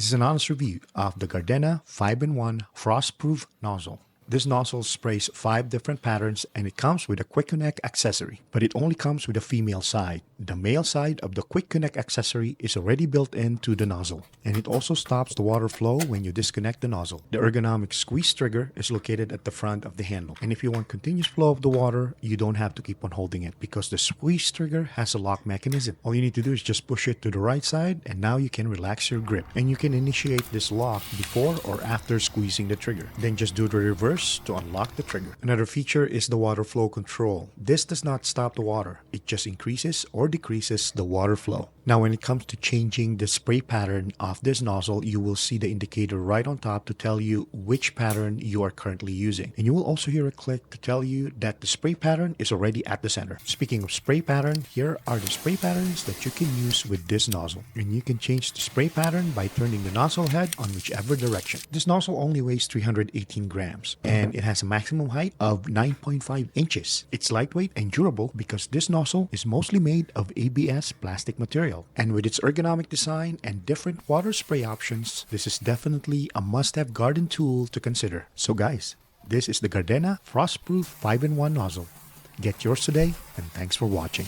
This is an honest review of the Gardena 5-in-1 Frost-Proof Nozzle. This nozzle sprays 5 different patterns and it comes with a quick connect accessory, but it only comes with a female side. The male side of the quick connect accessory is already built into the nozzle, and it also stops the water flow when you disconnect the nozzle. The ergonomic squeeze trigger is located at the front of the handle, and if you want continuous flow of the water, you don't have to keep on holding it because the squeeze trigger has a lock mechanism. All you need to do is just push it to the right side, and now you can relax your grip, and you can initiate this lock before or after squeezing the trigger. Then just do the reverse to unlock the trigger. Another feature is the water flow control. This does not stop the water, it just increases or decreases the water flow. Now when it comes to changing the spray pattern of this nozzle, you will see the indicator right on top to tell you which pattern you are currently using. And you will also hear a click to tell you that the spray pattern is already at the center. Speaking of spray pattern, here are the spray patterns that you can use with this nozzle. And you can change the spray pattern by turning the nozzle head on whichever direction. This nozzle only weighs 318 grams and it has a maximum height of 9.5 inches. It's lightweight and durable because this nozzle is mostly made of ABS plastic material. And with its ergonomic design and different water spray options, this is definitely a must-have garden tool to consider. So guys, this is the Gardena Frost-Proof 5-in-1 nozzle. Get yours today, and thanks for watching.